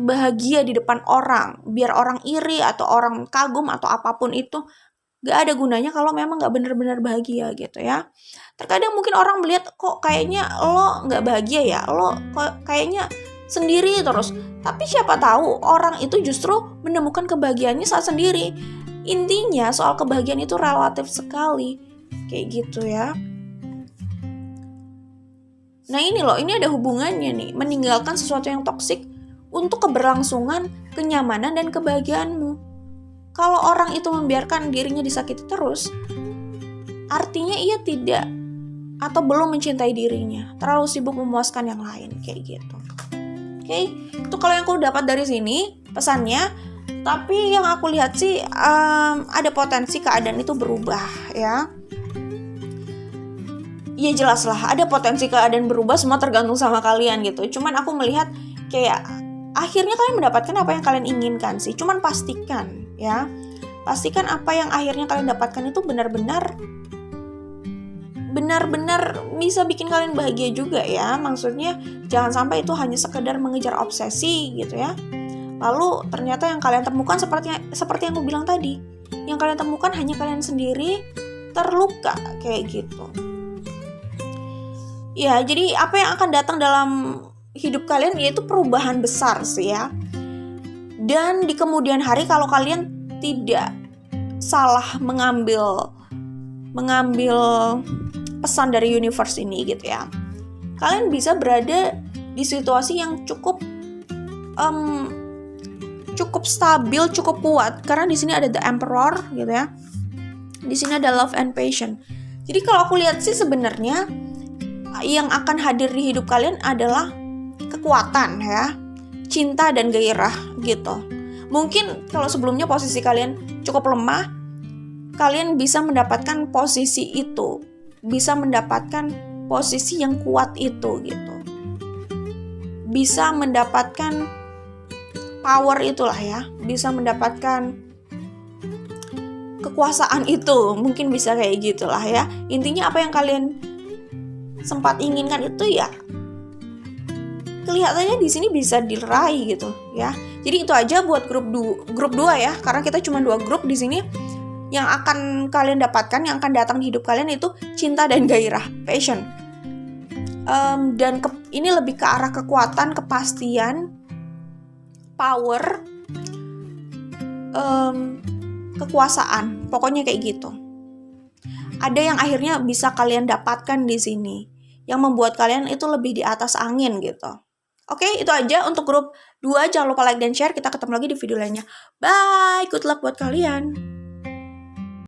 bahagia di depan orang, biar orang iri atau orang kagum atau apapun itu, gak ada gunanya kalau memang gak benar-benar bahagia gitu ya. Terkadang mungkin orang melihat, kok kayaknya lo gak bahagia ya, lo kok kayaknya sendiri terus. Tapi siapa tahu orang itu justru menemukan kebahagiaannya saat sendiri. Intinya soal kebahagiaan itu relatif sekali, kayak gitu ya. Nah ini loh, ini ada hubungannya nih, meninggalkan sesuatu yang toksik untuk keberlangsungan, kenyamanan, dan kebahagiaanmu. Kalau orang itu membiarkan dirinya disakiti terus, artinya ia tidak atau belum mencintai dirinya, terlalu sibuk memuaskan yang lain, kayak gitu. Oke, itu kalau yang aku dapat dari sini pesannya. Tapi yang aku lihat sih ada potensi keadaan itu berubah ya. Ya jelas lah, ada potensi keadaan berubah, semua tergantung sama kalian gitu. Cuman aku melihat kayak akhirnya kalian mendapatkan apa yang kalian inginkan sih. Cuman pastikan ya, pastikan apa yang akhirnya kalian dapatkan itu benar-benar bisa bikin kalian bahagia juga ya. Maksudnya jangan sampai itu hanya sekedar mengejar obsesi gitu ya. Lalu ternyata yang kalian temukan seperti yang aku bilang tadi, yang kalian temukan hanya kalian sendiri terluka kayak gitu. Ya, jadi apa yang akan datang dalam hidup kalian yaitu perubahan besar sih ya. Dan di kemudian hari kalau kalian tidak salah mengambil pesan dari universe ini gitu ya, kalian bisa berada di situasi yang cukup stabil, cukup kuat, karena di sini ada the emperor gitu ya. Di sini ada love and passion. Jadi kalau aku lihat sih sebenarnya yang akan hadir di hidup kalian adalah kekuatan ya, cinta dan gairah gitu. Mungkin kalau sebelumnya posisi kalian cukup lemah, kalian bisa mendapatkan posisi itu, bisa mendapatkan posisi yang kuat itu gitu. Bisa mendapatkan power itulah ya, bisa mendapatkan kekuasaan itu, mungkin bisa kayak gitulah ya. Intinya apa yang kalian sempat inginkan itu ya kelihatannya di sini bisa diraih gitu ya. Jadi itu aja buat grup 2 ya, karena kita cuma 2 grup di sini. Yang akan kalian dapatkan, yang akan datang di hidup kalian itu cinta dan gairah, passion. Dan ini lebih ke arah kekuatan, kepastian, power, kekuasaan, pokoknya kayak gitu. Ada yang akhirnya bisa kalian dapatkan di sini, yang membuat kalian itu lebih di atas angin gitu. Oke, itu aja untuk grup 2. Jangan lupa like dan share. Kita ketemu lagi di video lainnya. Bye, good luck buat kalian.